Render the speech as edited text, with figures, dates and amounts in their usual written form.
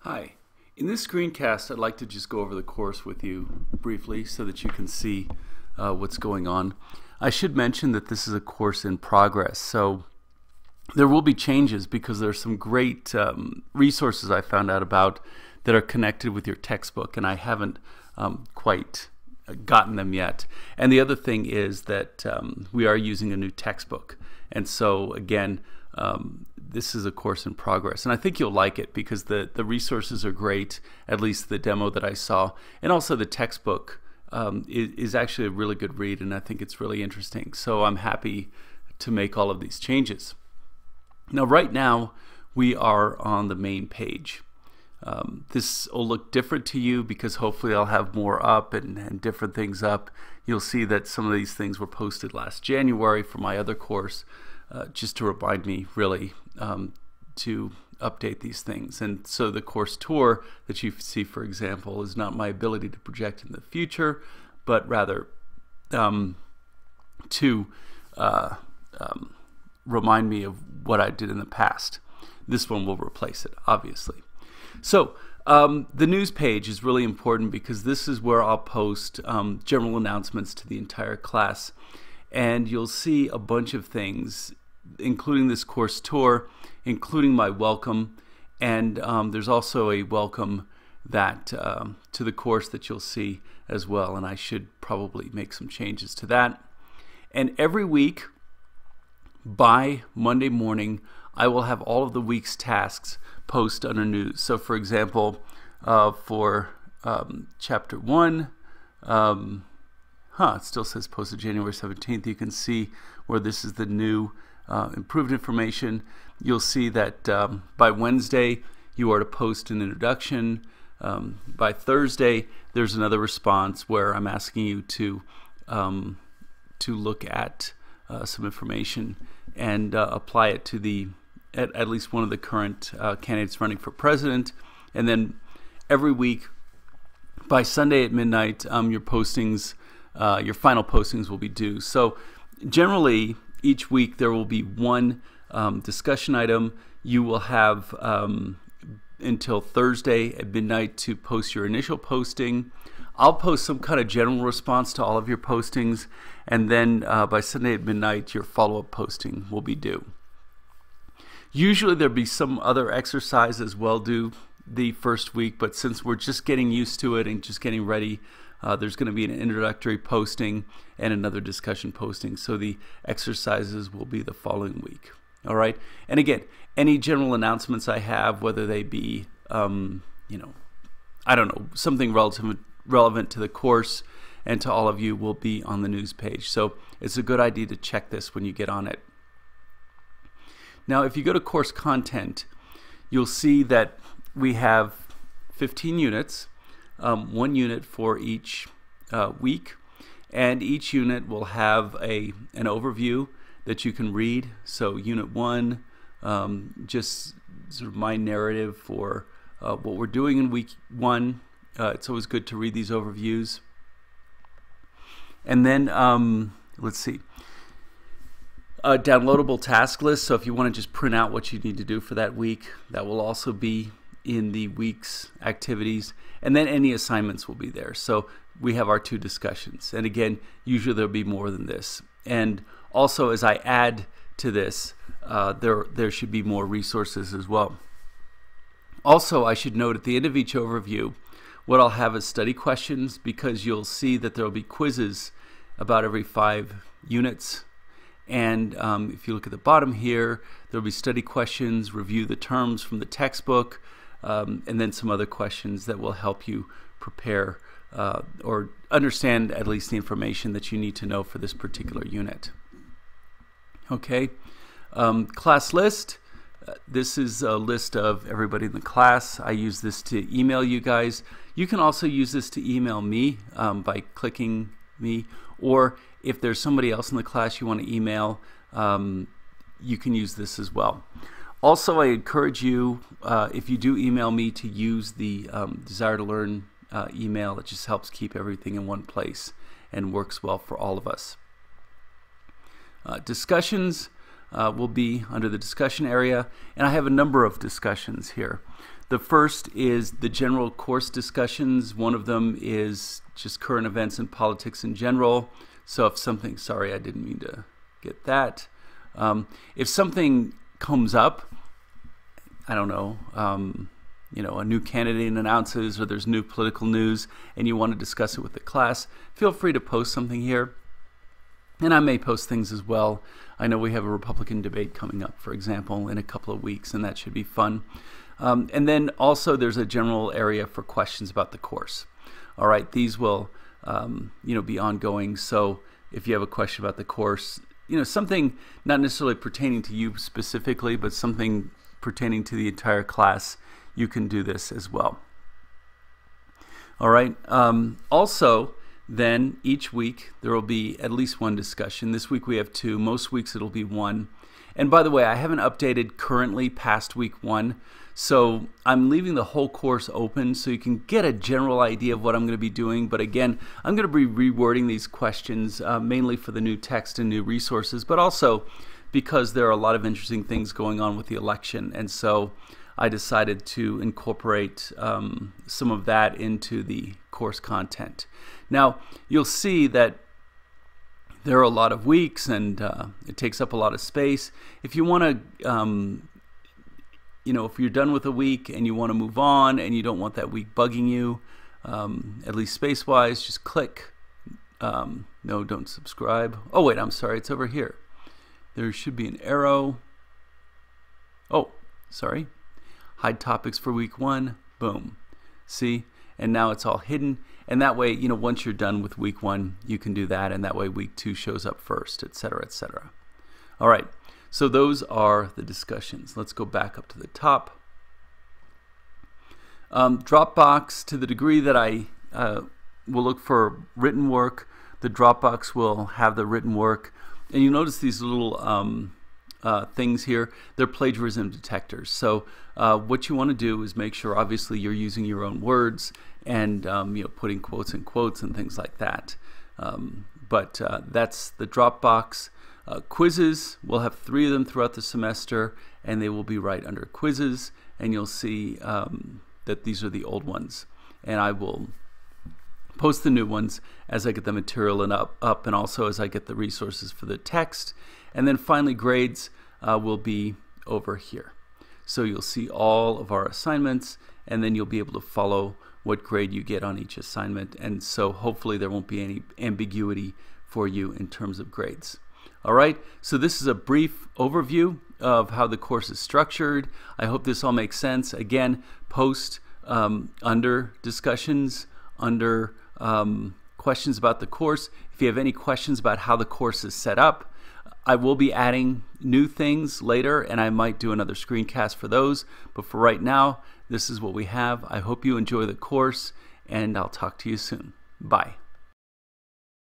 Hi. In this screencast, I'd like to just go over the course with you briefly so that you can see what's going on. I should mention that this is a course in progress, so there will be changes because there's some great resources I found out about that are connected with your textbook, and I haven't quite gotten them yet. And the other thing is that we are using a new textbook, and so again, this is a course in progress, and I think you'll like it because the resources are great, at least the demo that I saw, and also the textbook is actually a really good read, and I think it's really interesting. So I'm happy to make all of these changes. Now right now we are on the main page. This will look different to you because hopefully I'll have more up and different things up. You'll see that some of these things were posted last January for my other course, just to remind me really to update these things. And so the course tour that you see, for example, is not my ability to project in the future, but rather to remind me of what I did in the past. This one will replace it, obviously. So the news page is really important because this is where I'll post general announcements to the entire class, and you'll see a bunch of things, including this course tour, including my welcome, and there's also a welcome that to the course that you'll see as well, and I should probably make some changes to that. And every week by Monday morning I will have all of the week's tasks post under news. So for example, for chapter 1, it still says posted January 17th. You can see where this is the new improved information. You'll see that by Wednesday you are to post an introduction. By Thursday there's another response where I'm asking you to look at some information and apply it to the at least one of the current candidates running for president. And then every week by Sunday at midnight your postings, your final postings will be due. So generally each week there will be one discussion item. You will have until Thursday at midnight to post your initial posting. I'll post some kind of general response to all of your postings, and then by Sunday at midnight your follow-up posting will be due. Usually there'll be some other exercise as well due the first week, but since we're just getting used to it and just getting ready, there's going to be an introductory posting and another discussion posting, so the exercises will be the following week. All right, and again, any general announcements I have, whether they be you know, I don't know, something relevant to the course and to all of you, will be on the news page. So it's a good idea to check this when you get on it. Now if you go to course content, you'll see that we have 15 units, 1 unit for each week, and each unit will have an overview that you can read. So unit 1, just sort of my narrative for what we're doing in week 1. It's always good to read these overviews. And then let's see, a downloadable task list. So if you want to just print out what you need to do for that week, that will also be in the week's activities. And then any assignments will be there. So we have our 2 discussions, and again, usually there'll be more than this. And also, as I add to this, there should be more resources as well. Also, I should note at the end of each overview, what I'll have is study questions, because you'll see that there will be quizzes about every 5 units. And if you look at the bottom here, there will be study questions, review the terms from the textbook, and then some other questions that will help you prepare or understand at least the information that you need to know for this particular unit. Okay, class list. This is a list of everybody in the class. I use this to email you guys. You can also use this to email me by clicking me, or if there's somebody else in the class you want to email, you can use this as well. Also, I encourage you, if you do email me, to use the Desire to Learn email. It just helps keep everything in one place and works well for all of us. Discussions. will be under the discussion area, and I have a number of discussions here. The first is the general course discussions. One of them is just current events and politics in general. So if something, sorry, I didn't mean to get that. If something comes up, I don't know, a new candidate announces, or there's new political news and you want to discuss it with the class, feel free to post something here. And I may post things as well. I know we have a Republican debate coming up, for example, in a couple of weeks, and that should be fun. And then also there's a general area for questions about the course. All right, these will be ongoing. So if you have a question about the course, something not necessarily pertaining to you specifically, but something pertaining to the entire class, you can do this as well. All right. Also, then each week there will be at least one discussion. This week we have 2. Most weeks it'll be 1. And by the way, I haven't updated currently past week 1. So I'm leaving the whole course open so you can get a general idea of what I'm going to be doing. But again, I'm going to be rewording these questions mainly for the new text and new resources, but also because there are a lot of interesting things going on with the election. And so I decided to incorporate some of that into the course content. Now, you'll see that there are a lot of weeks, and it takes up a lot of space. If you want to if you're done with a week and you want to move on and you don't want that week bugging you, at least space-wise, just click. No, don't subscribe. Oh, wait, I'm sorry. It's over here. There should be an arrow. Oh, sorry. Hide topics for week 1. Boom. See? And now it's all hidden. And that way, once you're done with week 1, you can do that. And that way week 2 shows up first, etc., etc. All right. So those are the discussions. Let's go back up to the top. Dropbox, to the degree that I will look for written work, the Dropbox will have the written work. And you notice these little things here. They're plagiarism detectors. So what you want to do is make sure, obviously, you're using your own words and putting quotes in quotes and things like that. But that's the Dropbox. Quizzes, we'll have 3 of them throughout the semester, and they will be right under quizzes, and you'll see that these are the old ones. And I will post the new ones as I get the material up, and also as I get the resources for the text. And then finally, grades will be over here. So you'll see all of our assignments, and then you'll be able to follow what grade you get on each assignment. And so hopefully there won't be any ambiguity for you in terms of grades. All right, so this is a brief overview of how the course is structured. I hope this all makes sense. Again, post under discussions, under questions about the course. If you have any questions about how the course is set up, I will be adding new things later, and I might do another screencast for those. But for right now, this is what we have. I hope you enjoy the course, and I'll talk to you soon. Bye.